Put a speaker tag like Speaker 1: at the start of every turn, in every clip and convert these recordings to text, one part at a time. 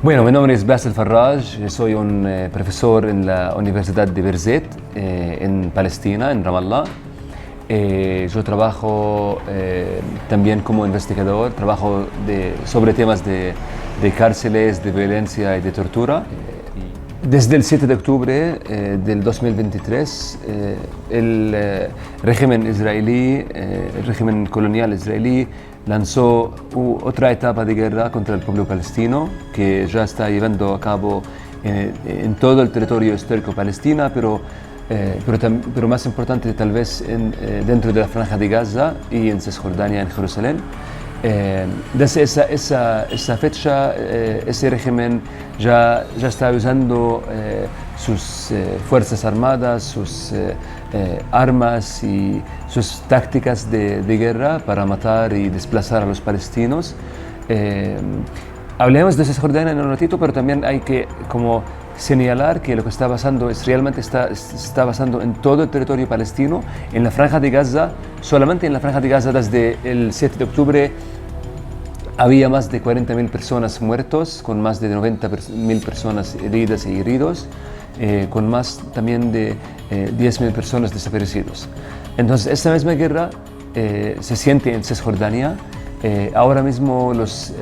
Speaker 1: Bueno, mi nombre es Bassel Farraj, soy un profesor en la Universidad de Birzeit en Palestina, en Ramallah. Yo trabajo también como investigador, trabajo sobre temas de cárceles, de violencia y de tortura. Desde el 7 de octubre del 2023, el régimen israelí, el régimen colonial israelí, lanzó otra etapa de guerra contra el pueblo palestino que ya está llevando a cabo en todo el territorio histórico palestino, pero más importante tal vez dentro de la Franja de Gaza y en Cisjordania, en Jerusalén. Desde esa fecha, ese régimen ya está usando sus fuerzas armadas, sus armas y sus tácticas de guerra para matar y desplazar a los palestinos. Hablemos de Cisjordania en un ratito, pero también hay que señalar que lo que está pasando realmente está pasando en todo el territorio palestino, en la Franja de Gaza. Solamente en la Franja de Gaza desde el 7 de octubre había más de 40.000 personas muertos, con más de 90.000 personas heridas y heridos, con más también de 10.000 personas desaparecidos. Entonces, esta misma guerra se siente en Cisjordania. Ahora mismo los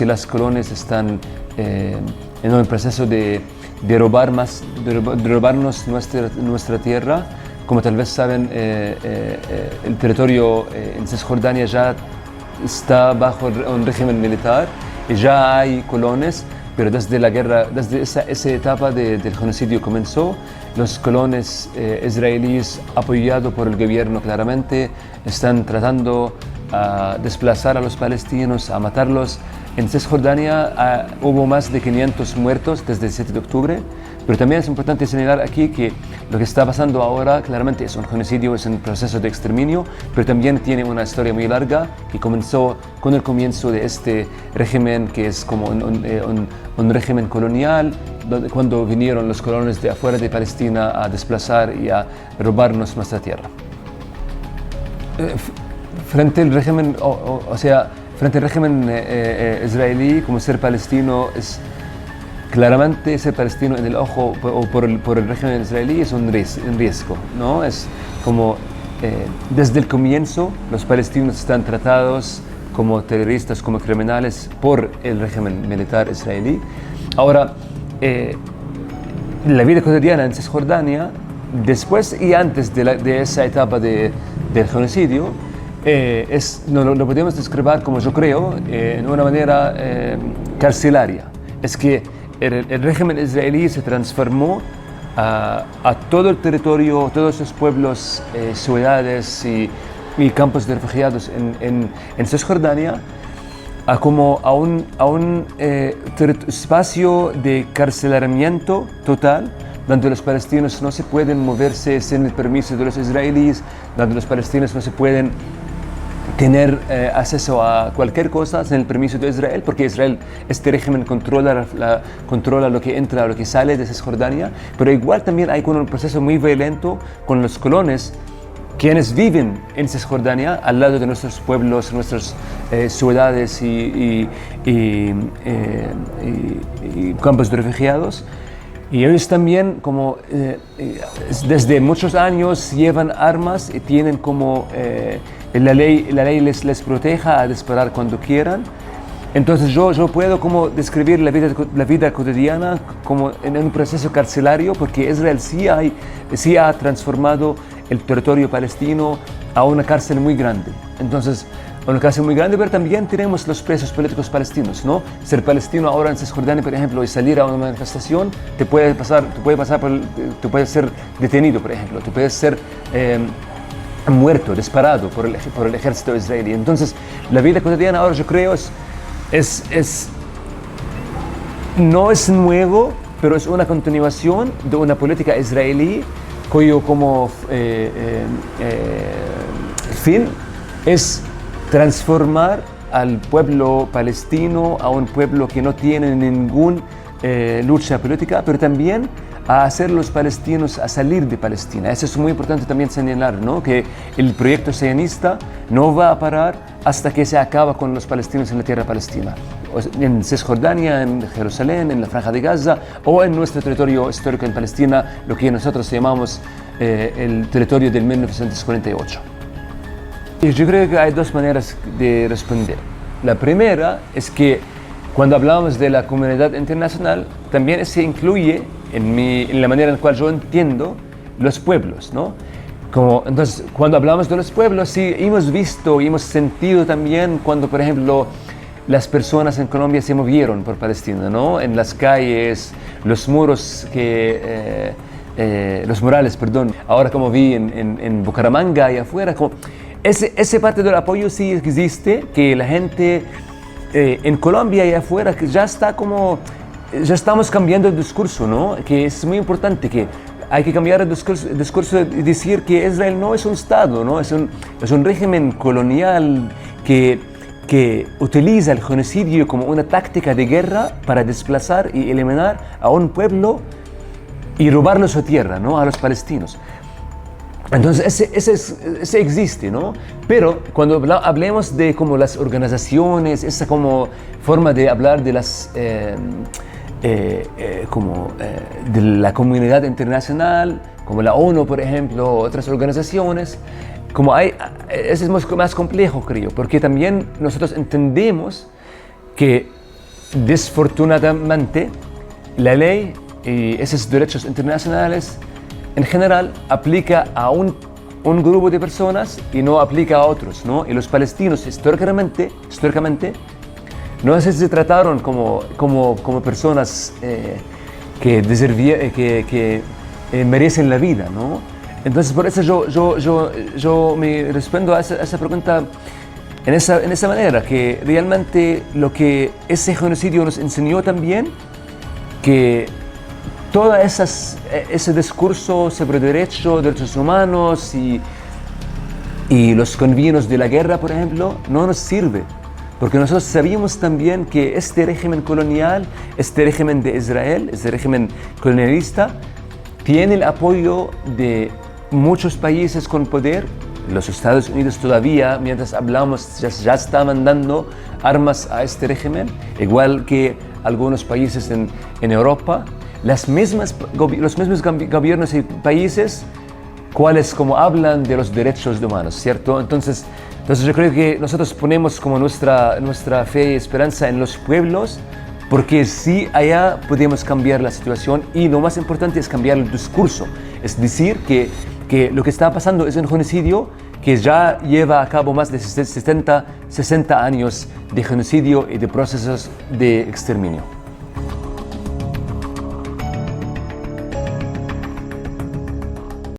Speaker 1: y las colones están en un proceso de robarnos nuestra tierra. Como tal vez saben, el territorio en Cisjordania ya está bajo un régimen militar y ya hay colones, pero desde la guerra, desde esa etapa del genocidio comenzó, los colones israelíes, apoyados por el gobierno claramente, están tratando a desplazar a los palestinos, a matarlos. En Cisjordania hubo más de 500 muertos desde el 7 de octubre, pero también es importante señalar aquí que lo que está pasando ahora claramente es un genocidio, es un proceso de exterminio, pero también tiene una historia muy larga que comenzó con el comienzo de este régimen, que es como un régimen colonial, cuando vinieron los colonos de afuera de Palestina a desplazar y a robarnos nuestra tierra. Frente al régimen, frente al régimen israelí, como ser palestino es claramente ser palestino en el ojo por el régimen israelí es un riesgo, ¿no? Es como desde el comienzo los palestinos están tratados como terroristas, como criminales por el régimen militar israelí. Ahora, la vida cotidiana en Cisjordania, después y antes de esa etapa del genocidio, lo podemos describir, como yo creo, en una manera carcelaria. Es que el régimen israelí se transformó a todo el territorio, todos los pueblos, ciudades y campos de refugiados en Cisjordania, a un espacio de carcelamiento total, donde los palestinos no se pueden moverse sin el permiso de los israelíes, donde los palestinos no se pueden tener acceso a cualquier cosa sin el permiso de Israel, porque Israel, este régimen controla lo que entra, lo que sale de Cisjordania, pero igual también hay un proceso muy violento con los colones, quienes viven en Cisjordania al lado de nuestros pueblos, nuestras ciudades y campos de refugiados. Y ellos también, desde muchos años, llevan armas y tienen la ley les proteja a disparar cuando quieran. Entonces yo puedo describir la vida cotidiana como en un proceso carcelario, porque Israel sí ha transformado el territorio palestino a una cárcel muy grande. Entonces, una cárcel muy grande, pero también tenemos los presos políticos palestinos, ¿no? Ser palestino ahora en Cisjordania, por ejemplo, y salir a una manifestación, tú puedes ser detenido, por ejemplo, tú puedes ser muerto, disparado por el ejército israelí. Entonces, la vida cotidiana ahora, yo creo, no es nuevo, pero es una continuación de una política israelí cuyo fin es transformar al pueblo palestino a un pueblo que no tiene ninguna lucha política, pero también a hacer los palestinos a salir de Palestina. Eso es muy importante también señalar, ¿no? Que el proyecto sionista no va a parar hasta que se acaba con los palestinos en la tierra palestina. en Cisjordania, en Jerusalén, en la Franja de Gaza o en nuestro territorio histórico en Palestina, lo que nosotros llamamos el territorio del 1948. Y yo creo que hay dos maneras de responder. La primera es que cuando hablamos de la comunidad internacional, también se incluye en la manera en la cual yo entiendo los pueblos, ¿no? Entonces, cuando hablamos de los pueblos, sí, hemos visto y hemos sentido también cuando, por ejemplo, las personas en Colombia se movieron por Palestina, ¿no? En las calles, los murales, ahora como vi en Bucaramanga y afuera, ese parte del apoyo sí existe, que la gente en Colombia y afuera que ya estamos cambiando el discurso, ¿no? Que es muy importante que hay que cambiar el discurso y decir que Israel no es un Estado, ¿no? Es un régimen colonial que utiliza el genocidio como una táctica de guerra para desplazar y eliminar a un pueblo y robarle su tierra, ¿no? A los palestinos. Entonces, ese existe, ¿no? Pero cuando hablemos de como las organizaciones, esa como forma de hablar de las de la comunidad internacional, como la ONU, por ejemplo, otras organizaciones, eso es más complejo, creo, porque también nosotros entendemos que desafortunadamente la ley y esos derechos internacionales en general aplica a un grupo de personas y no aplica a otros, ¿no? Y los palestinos históricamente no se trataron como personas que merecen la vida, ¿no? Entonces por eso yo me respondo a esa pregunta en esa manera, que realmente lo que ese genocidio nos enseñó también, que todo ese discurso sobre derechos humanos y los convenios de la guerra, por ejemplo, no nos sirve. Porque nosotros sabíamos también que este régimen colonial, este régimen de Israel, este régimen colonialista, tiene el apoyo de muchos países con poder. Los Estados Unidos todavía, mientras hablamos, ya está mandando armas a este régimen, igual que algunos países en Europa. Los mismos gobiernos y países cuales como hablan de los derechos humanos, ¿cierto? Entonces yo creo que nosotros ponemos como nuestra fe y esperanza en los pueblos, porque sí, allá podemos cambiar la situación y lo más importante es cambiar el discurso. Es decir, que lo que está pasando es un genocidio que ya lleva a cabo más de 60 años de genocidio y de procesos de exterminio.